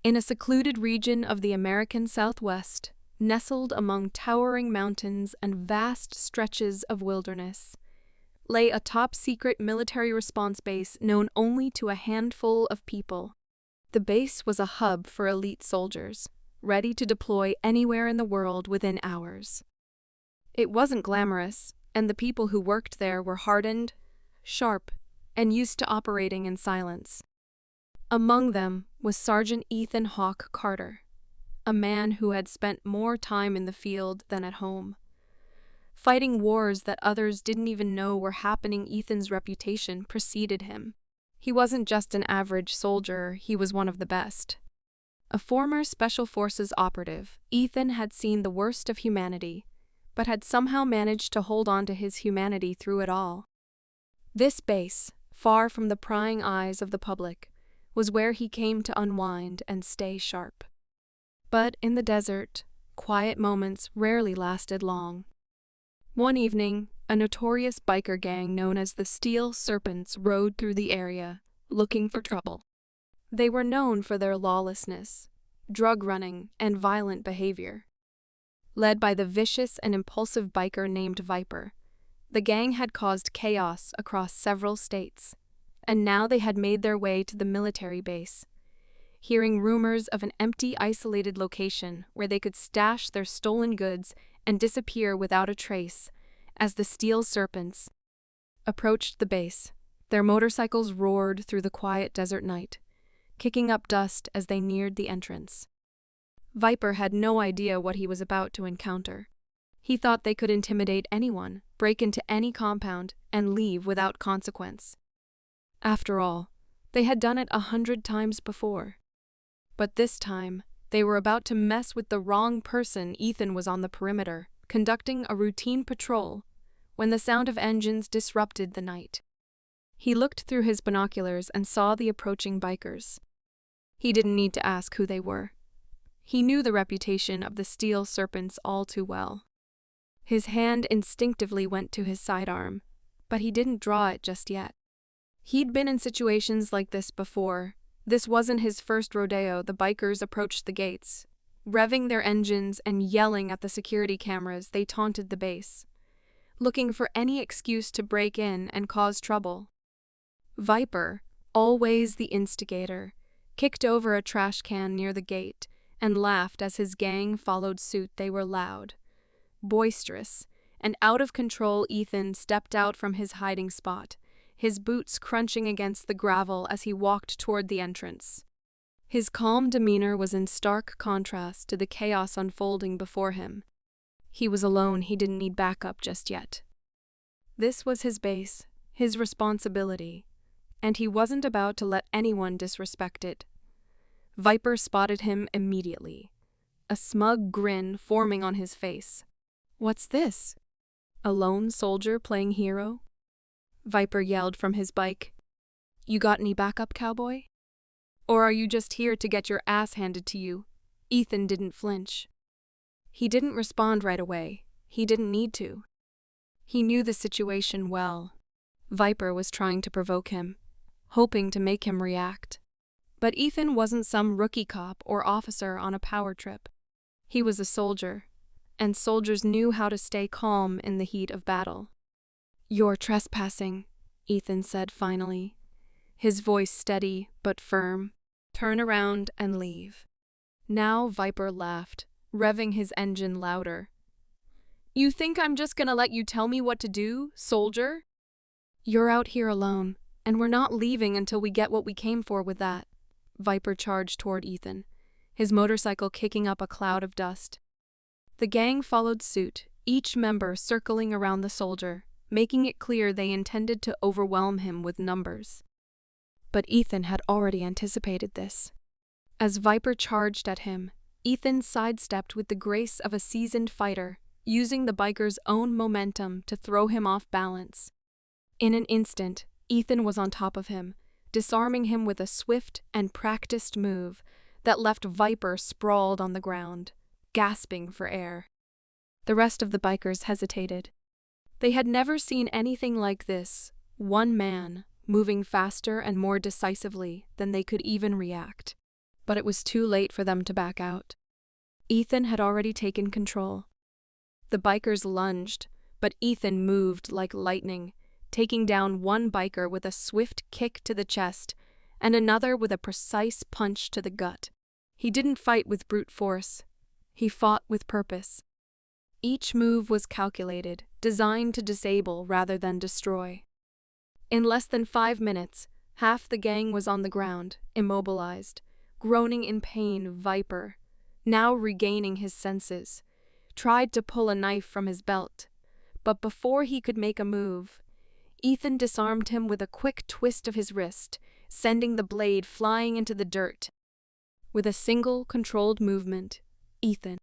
In a secluded region of the American Southwest, nestled among towering mountains and vast stretches of wilderness, lay a top-secret military response base known only to a handful of people. The base was a hub for elite soldiers, ready to deploy anywhere in the world within hours. It wasn't glamorous, and the people who worked there were hardened, sharp, and used to operating in silence. Among them was Sergeant Ethan Hawk Carter, a man who had spent more time in the field than at home. Fighting wars that others didn't even know were happening, Ethan's reputation preceded him. He wasn't just an average soldier, he was one of the best. A former Special Forces operative, Ethan had seen the worst of humanity, but had somehow managed to hold on to his humanity through it all. This base, far from the prying eyes of the public, was where he came to unwind and stay sharp. But in the desert, quiet moments rarely lasted long. One evening, a notorious biker gang known as the Steel Serpents rode through the area, looking for trouble. They were known for their lawlessness, drug running, and violent behavior. Led by the vicious and impulsive biker named Viper, the gang had caused chaos across several states, and now they had made their way to the military base, hearing rumors of an empty, isolated location where they could stash their stolen goods and disappear without a trace. As the Steel Serpents approached the base, their motorcycles roared through the quiet desert night, kicking up dust as they neared the entrance. Viper had no idea what he was about to encounter. He thought they could intimidate anyone, break into any compound, and leave without consequence. After all, they had done it 100 times before. But this time, they were about to mess with the wrong person. Ethan was on the perimeter, conducting a routine patrol, when the sound of engines disrupted the night. He looked through his binoculars and saw the approaching bikers. He didn't need to ask who they were. He knew the reputation of the Steel Serpents all too well. His hand instinctively went to his sidearm, but he didn't draw it just yet. He'd been in situations like this before. This wasn't his first rodeo. The bikers approached the gates. Revving their engines and yelling at the security cameras, they taunted the base, looking for any excuse to break in and cause trouble. Viper, always the instigator, kicked over a trash can near the gate and laughed as his gang followed suit. They were loud, boisterous, and out of control. Ethan stepped out from his hiding spot, his boots crunching against the gravel as he walked toward the entrance. His calm demeanor was in stark contrast to the chaos unfolding before him. He was alone. He didn't need backup just yet. This was his base, his responsibility, and he wasn't about to let anyone disrespect it. Viper spotted him immediately, a smug grin forming on his face. "What's this? A lone soldier playing hero?" Viper yelled from his bike. "You got any backup, cowboy? Or are you just here to get your ass handed to you?" Ethan didn't flinch. He didn't respond right away. He didn't need to. He knew the situation well. Viper was trying to provoke him, hoping to make him react. But Ethan wasn't some rookie cop or officer on a power trip. He was a soldier, and soldiers knew how to stay calm in the heat of battle. "You're trespassing," Ethan said finally, his voice steady but firm. "Turn around and leave." Now Viper laughed, revving his engine louder. "You think I'm just gonna let you tell me what to do, soldier? You're out here alone, and we're not leaving until we get what we came for with that." Viper charged toward Ethan, his motorcycle kicking up a cloud of dust. The gang followed suit, each member circling around the soldier, making it clear they intended to overwhelm him with numbers. But Ethan had already anticipated this. As Viper charged at him, Ethan sidestepped with the grace of a seasoned fighter, using the biker's own momentum to throw him off balance. In an instant, Ethan was on top of him, disarming him with a swift and practiced move that left Viper sprawled on the ground, gasping for air. The rest of the bikers hesitated. They had never seen anything like this, one man moving faster and more decisively than they could even react. But it was too late for them to back out. Ethan had already taken control. The bikers lunged, but Ethan moved like lightning, taking down one biker with a swift kick to the chest and another with a precise punch to the gut. He didn't fight with brute force. He fought with purpose. Each move was calculated, designed to disable rather than destroy. In less than 5 minutes, half the gang was on the ground, immobilized, groaning in pain. Viper, now regaining his senses, tried to pull a knife from his belt, but before he could make a move, Ethan disarmed him with a quick twist of his wrist, sending the blade flying into the dirt. With a single, controlled movement, Ethan